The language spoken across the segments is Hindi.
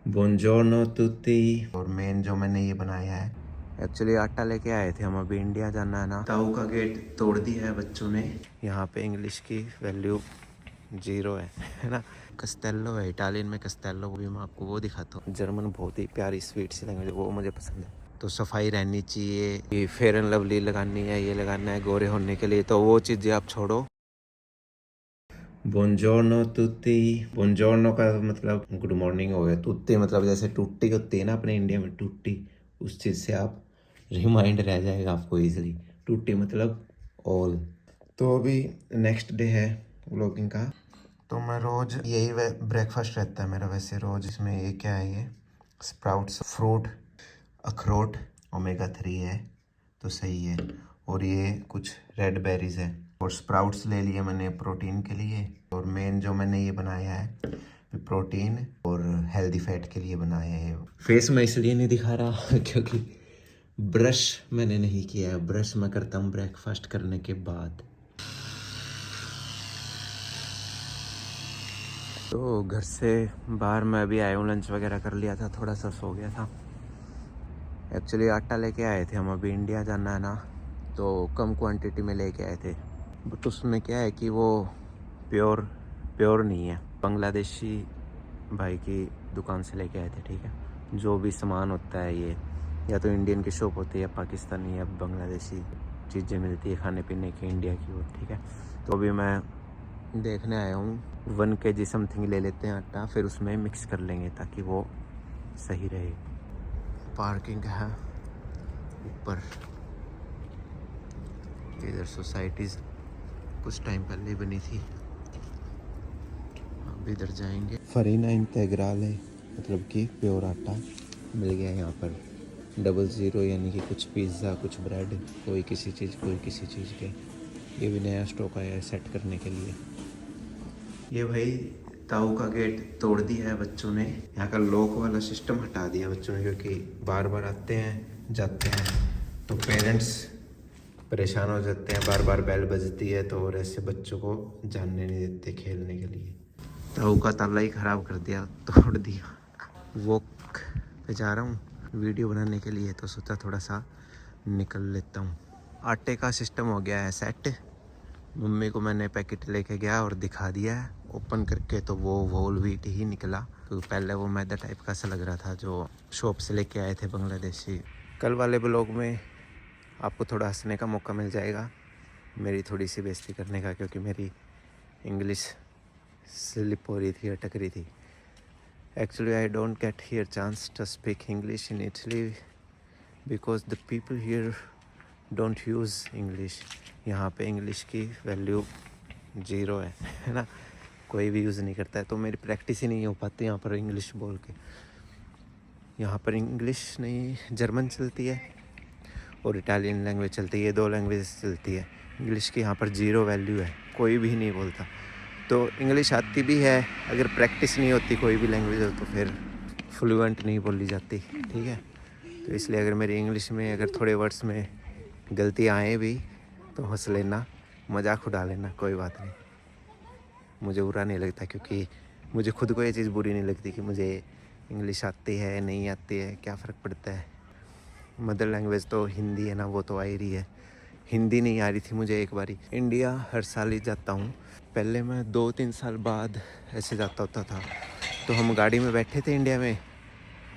बुongiorno tutti। और मेन जो मैंने ये बनाया है, एक्चुअली आटा लेके आए थे हम, अभी इंडिया जाना है ना। ताऊ का गेट तोड़ दिया है बच्चों ने। यहाँ पे इंग्लिश की वैल्यू 0 है ना। कस्टेलो है, इटालियन में कस्टेलो, भी मैं आपको वो दिखाता हूँ। जर्मन बहुत ही प्यारी स्वीट सी लैंग्वेज, वो मुझे पसंद है। तो सफाई रहनी चाहिए, ये फेयर एंड लवली लगानी है, ये लगाना है गोरे होने के लिए, तो वो चीज़ें आप छोड़ो। बुongiorno tutti। बुongiorno का मतलब गुड मॉर्निंग हो गया। तुत्ती मतलब जैसे टूटी होती है ना अपने इंडिया में, टूटी, उस चीज़ से आप रिमाइंड रह जाएगा आपको इजीली। टूटी मतलब ऑल। तो अभी नेक्स्ट डे है व्लॉगिंग का। तो मैं रोज़ यही ब्रेकफास्ट रहता है मेरा वैसे रोज़। इसमें ये क्या है, ये स्प्राउट्स, फ्रूट, अखरोट, ओमेगा 3 है तो सही है। और ये कुछ रेड बेरीज है और स्प्राउट्स ले लिए मैंने प्रोटीन के लिए। और मेन जो मैंने ये बनाया है प्रोटीन और हेल्दी फैट के लिए बनाया है। फेस मैं इसलिए नहीं दिखा रहा क्योंकि ब्रश मैंने नहीं किया है। ब्रश मैं करता हूँ ब्रेकफास्ट करने के बाद। तो घर से बाहर मैं अभी आया हूँ, लंच वगैरह कर लिया था, थोड़ा सा सो गया था। एक्चुअली आटा लेके आए थे हम, अभी इंडिया जाना है ना, तो कम क्वांटिटी में लेके आए थे। बट उसमें क्या है कि वो प्योर नहीं है। बांग्लादेशी भाई की दुकान से लेके आए थे, ठीक है। जो भी सामान होता है ये या तो इंडियन की शॉप होती है या पाकिस्तानी या बांग्लादेशी चीज़ें मिलती है खाने पीने की इंडिया की वो, ठीक है। तो अभी मैं देखने आया हूँ 1 kg समथिंग ले लेते हैं आटा, फिर उसमें मिक्स कर लेंगे ताकि वो सही रहे। पार्किंग है ऊपर, इधर सोसाइटीज़ कुछ टाइम पहले बनी थी, अब इधर जाएंगे। फरीना इंटेग्राल है, मतलब कि प्योर आटा मिल गया यहाँ पर। 00 यानी कि कुछ पिज़्ज़ा, कुछ ब्रेड, कोई किसी चीज़ कोई किसी चीज़ के। ये भी नया स्टॉक आया है सेट करने के लिए। ये भाई ताऊ का गेट तोड़ दिया है बच्चों ने। यहाँ का लॉक वाला सिस्टम हटा दिया बच्चों ने, क्योंकि बार बार आते हैं जाते हैं तो पेरेंट्स परेशान हो जाते हैं, बार बार बेल बजती है तो, और ऐसे बच्चों को जानने नहीं देते खेलने के लिए। ताऊ का ताला ही ख़राब कर दिया, तोड़ दिया। वॉक पे जा रहा हूँ वीडियो बनाने के लिए, तो सोचा थोड़ा सा निकल लेता हूँ। आटे का सिस्टम हो गया है सेट। मम्मी को मैंने पैकेट लेके गया और दिखा दिया है ओपन करके, तो वो होल व्हीट ही निकला। तो पहले वो मैदा टाइप का सा लग रहा था जो शॉप से लेके आए थे बांग्लादेशी। कल वाले ब्लॉग में आपको थोड़ा हंसने का मौका मिल जाएगा, मेरी थोड़ी सी बेइज्जती करने का, क्योंकि मेरी इंग्लिश स्लिप हो रही थी, अटक रही थी। Actually I don't get here chance to speak English in Italy because the people here don't use English. यहाँ पे इंग्लिश की वैल्यू 0 है ना, कोई भी यूज़ नहीं करता है। तो मेरी प्रैक्टिस ही नहीं हो पाती यहाँ पर इंग्लिश बोल के। यहाँ पर इंग्लिश नहीं, जर्मन चलती है और इटालियन लैंग्वेज चलती है, ये 2 लैंग्वेज चलती है। इंग्लिश की यहाँ पर 0 वैल्यू है, कोई भी नहीं बोलता। तो इंग्लिश आती भी है, अगर प्रैक्टिस नहीं होती कोई भी लैंग्वेज हो तो फिर फ्लुएंट नहीं बोली जाती, ठीक है। तो इसलिए अगर मेरी इंग्लिश में अगर थोड़े वर्ड्स में गलती आए भी तो हंस लेना, मजाक उड़ा लेना, कोई बात नहीं, मुझे बुरा नहीं लगता। क्योंकि मुझे खुद को ये चीज़ बुरी नहीं लगती कि मुझे इंग्लिश आती है नहीं आती है, क्या फ़र्क पड़ता है। मदर लैंग्वेज तो हिंदी है ना, वो तो आ ही रही है। हिंदी नहीं आ रही थी मुझे एक बारी। इंडिया हर साल ही जाता हूँ, पहले मैं 2-3 साल बाद ऐसे जाता होता था। तो हम गाड़ी में बैठे थे इंडिया में,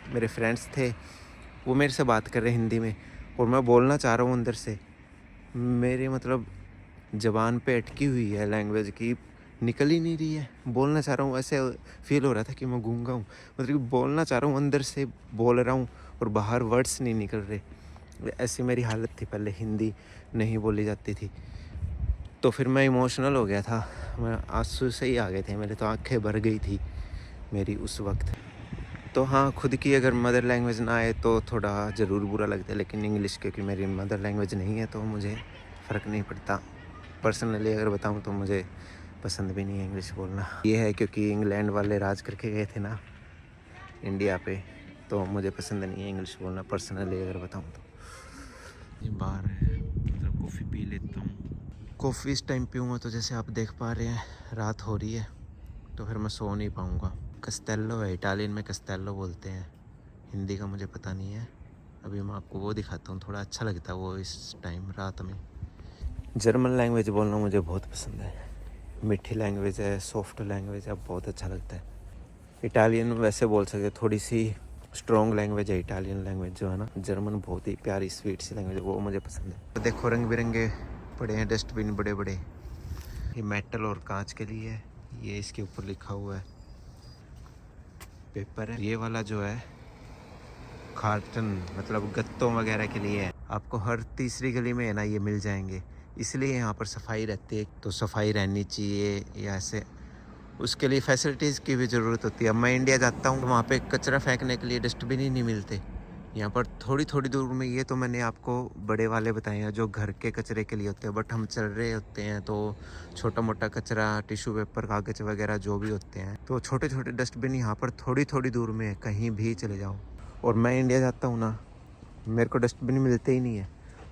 मेरे फ्रेंड्स थे, वो मेरे से बात कर रहे हिंदी में, और मैं बोलना चाह रहा हूँ अंदर से, मेरे मतलब ज़बान पे अटकी हुई है लैंग्वेज की, निकल ही नहीं रही है। बोलना चाह रहा हूँ, ऐसे फील हो रहा था कि मैं गूंगा हूँ, मतलब कि बोलना चाह रहा हूँ, अंदर से बोल रहा हूँ और बाहर वर्ड्स नहीं निकल रहे। ऐसी मेरी हालत थी पहले, हिंदी नहीं बोली जाती थी। तो फिर मैं इमोशनल हो गया था, मैं आंसू से ही आ गए थे मेरे, तो आंखें भर गई थी मेरी उस वक्त। तो हाँ, खुद की अगर मदर लैंग्वेज ना आए तो थोड़ा ज़रूर बुरा लगता है, लेकिन इंग्लिश क्योंकि मेरी मदर लैंग्वेज नहीं है तो मुझे फ़र्क नहीं पड़ता। पर्सनली अगर बताऊँ तो मुझे पसंद भी नहीं है इंग्लिश बोलना। ये है क्योंकि इंग्लैंड वाले राज करके गए थे ना इंडिया पे, तो मुझे पसंद नहीं है इंग्लिश बोलना पर्सनली अगर बताऊँ तो। ये बार है, मतलब कॉफ़ी पी लेता हूँ। कॉफ़ी इस टाइम पीऊँगा तो जैसे आप देख पा रहे हैं रात हो रही है, तो फिर मैं सो नहीं पाऊँगा। कस्टेलो है, इटालियन में कस्टेलो बोलते हैं, हिंदी का मुझे पता नहीं है। अभी मैं आपको वो दिखाता हूँ, थोड़ा अच्छा लगता है वो इस टाइम रात में। जर्मन लैंग्वेज बोलना मुझे बहुत पसंद है, मीठी लैंग्वेज है, सॉफ्ट लैंग्वेज है, बहुत अच्छा लगता है। इटालियन वैसे बोल सकते, थोड़ी सी स्ट्रॉन्ग लैंग्वेज है इटालियन लैंग्वेज जो है ना। जर्मन बहुत ही प्यारी स्वीट सी लैंग्वेज है, वो मुझे पसंद है। तो देखो रंग बिरंगे पड़े हैं डस्टबिन बड़े बड़े, ये मेटल और कांच के लिए है। ये इसके ऊपर लिखा हुआ है पेपर है। ये वाला जो है कार्टन मतलब गत्तों वगैरह के लिए है। आपको हर तीसरी गली में है ना ये मिल जाएंगे, इसलिए यहाँ पर सफाई रहती है। तो सफाई रहनी चाहिए या ऐसे, उसके लिए फैसिलिटीज़ की भी ज़रूरत होती है। अब मैं इंडिया जाता हूँ तो वहाँ पे कचरा फेंकने के लिए डस्टबिन ही नहीं मिलते। यहाँ पर थोड़ी थोड़ी दूर में, ये तो मैंने आपको बड़े वाले बताए हैं जो घर के कचरे के लिए होते हैं, बट हम चल रहे होते हैं तो छोटा मोटा कचरा, टिश्यू पेपर, कागज़ वगैरह जो भी होते हैं, तो छोटे छोटे डस्टबिन यहाँ पर थोड़ी थोड़ी दूर में है, कहीं भी चले जाओ। और मैं इंडिया जाता हूँ ना, मेरे को डस्टबिन मिलते ही नहीं है।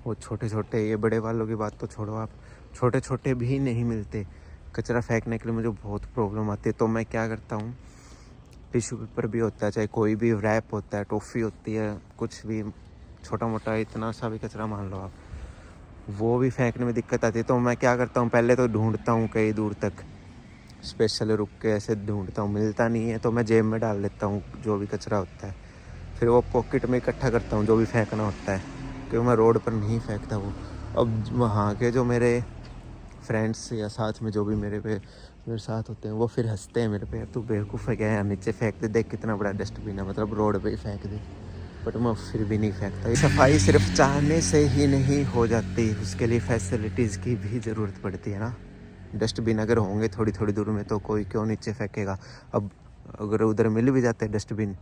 वो छोटे छोटे, ये बड़े वालों की बात तो छोड़ो आप, छोटे छोटे भी नहीं मिलते। कचरा फेंकने के लिए मुझे बहुत प्रॉब्लम आती है। तो मैं क्या करता हूँ, टिश्यू पेपर भी होता है, चाहे कोई भी रैप होता है, टॉफ़ी होती है, कुछ भी छोटा मोटा इतना सा भी कचरा मान लो आप, वो भी फेंकने में दिक्कत आती है। तो मैं क्या करता हूँ, पहले तो ढूंढता हूँ कई दूर तक, स्पेशल रुक के ऐसे ढूंढता हूँ, मिलता नहीं है तो मैं जेब में डाल लेता हूँ जो भी कचरा होता है। फिर वो पॉकेट में इकट्ठा करता हूँ जो भी फेंकना होता है, क्योंकि मैं रोड पर नहीं फेंकता वो। अब वहाँ के जो मेरे फ्रेंड्स या साथ में जो भी मेरे साथ होते हैं, वो फिर हंसते हैं मेरे पे, तू बेवकूफ़ है क्या यार, नीचे फेंक दे, देख कितना बड़ा डस्टबिन है, मतलब रोड पे ही फेंक दे। बट मैं फिर भी नहीं फेंकता। सफाई सिर्फ चाहने से ही नहीं हो जाती, उसके लिए फैसिलिटीज़ की भी ज़रूरत पड़ती है ना। डस्टबिन अगर होंगे थोड़ी थोड़ी दूर में तो कोई क्यों नीचे फेंकेगा। अब अगर उधर मिल भी जाते हैं डस्टबिन,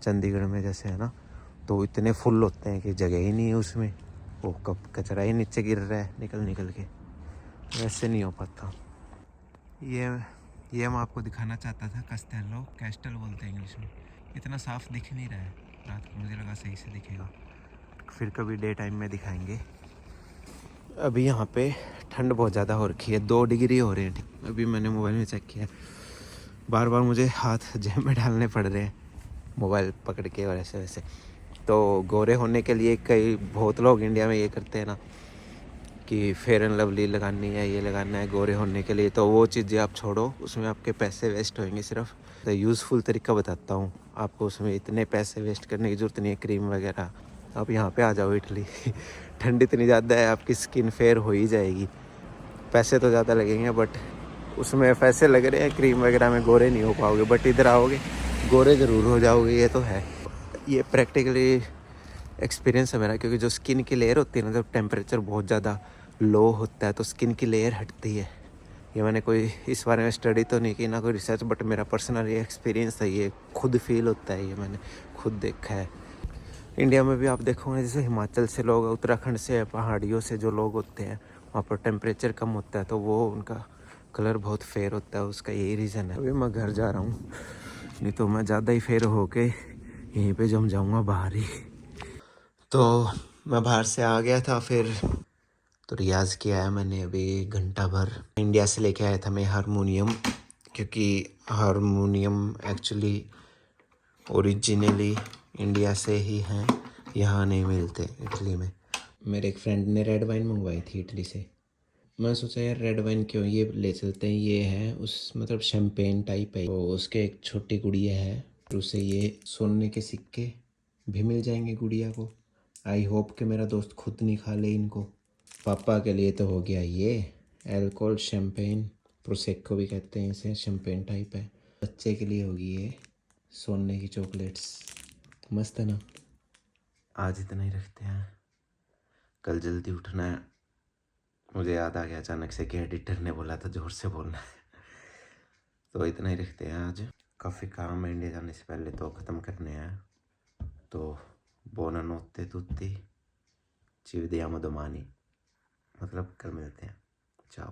चंडीगढ़ में जैसे है ना, तो इतने फुल होते हैं कि जगह ही नहीं है उसमें, वो कब कचरा ही नीचे गिर रहा है निकल निकल के, वैसे नहीं हो पाता। ये मैं आपको दिखाना चाहता था, कस्टेलो, कैस्टल बोलते हैं इंग्लिश में। इतना साफ दिख नहीं रहा है रात को, मुझे लगा सही से दिखेगा, फिर कभी डे टाइम में दिखाएंगे। अभी यहाँ पे ठंड बहुत ज़्यादा हो रखी है, 2 डिग्री हो रहे हैं। अभी मैंने मोबाइल में चेक किया, बार बार मुझे हाथ जेब में डालने पड़ रहे हैं मोबाइल पकड़ के और ऐसे वैसे। तो गोरे होने के लिए कई बहुत लोग इंडिया में ये करते हैं ना कि फेयर एंड लवली लगानी है, ये लगाना है गोरे होने के लिए, तो वो चीज़ें आप छोड़ो, उसमें आपके पैसे वेस्ट होंगे। सिर्फ तो यूज़फुल तरीका बताता हूँ आपको, उसमें इतने पैसे वेस्ट करने की ज़रूरत नहीं है, क्रीम वगैरह। आप यहाँ पे आ जाओ इटली ठंड इतनी ज़्यादा है, आपकी स्किन फेयर हो ही जाएगी। पैसे तो ज़्यादा लगेंगे बट उसमें पैसे लग रहे हैं, क्रीम वगैरह में गोरे नहीं हो पाओगे, बट इधर आओगे गोरे ज़रूर हो जाओगे, ये तो है। ये प्रैक्टिकली एक्सपीरियंस है मेरा, क्योंकि जो स्किन की लेयर होती है ना, जब टेम्परेचर बहुत ज़्यादा लो होता है तो स्किन की लेयर हटती है। ये मैंने कोई इस बारे में स्टडी तो नहीं की, ना कोई रिसर्च, बट मेरा पर्सनल ये एक्सपीरियंस है, ये खुद फील होता है, ये मैंने खुद देखा है। इंडिया में भी आप देखोगे, जैसे हिमाचल से लोग, उत्तराखंड से, पहाड़ियों से जो लोग होते हैं, वहाँ पर टेम्परेचर कम होता है तो वो उनका कलर बहुत फेयर होता है, उसका यही रीज़न है। अभी मैं घर जा रहा हूँ, नहीं तो मैं ज़्यादा ही फेयर होके यहीं पे जम जाऊँगा बाहर ही। तो मैं बाहर से आ गया था, फिर तो रियाज़ किया है मैंने अभी घंटा भर। इंडिया से लेके आया था मैं हारमोनियम, क्योंकि हारमोनियम एक्चुअली ओरिजिनली इंडिया से ही हैं, यहाँ नहीं मिलते इटली में। मेरे एक फ्रेंड ने रेड वाइन मंगवाई थी इटली से, मैं सोचा यार रेड वाइन क्यों, ये ले चलते हैं। ये है उस मतलब शैम्पेन टाइप है, तो उसके एक छोटी गुड़िया है, तो उसे ये सोने के सिक्के भी मिल जाएंगे गुड़िया को। आई होप कि मेरा दोस्त खुद नहीं खा ले इनको। पापा के लिए तो हो गया ये एल्कोहल शैम्पेन, प्रोसेक्को भी कहते हैं इसे, शैम्पेन टाइप है। बच्चे के लिए होगी ये सोने की चॉकलेट्स, मस्त है ना। आज इतना ही रखते हैं, कल जल्दी उठना है। मुझे याद आ गया अचानक से कि एडिटर ने बोला था जोर से बोलना है तो इतना ही रखते हैं आज। काफ़ी काम है इंडिया जाने से पहले तो ख़त्म करने हैं। तो buonanotte tutti, ci vediamo domani, मतलब कल मिलते हैं, चाओ।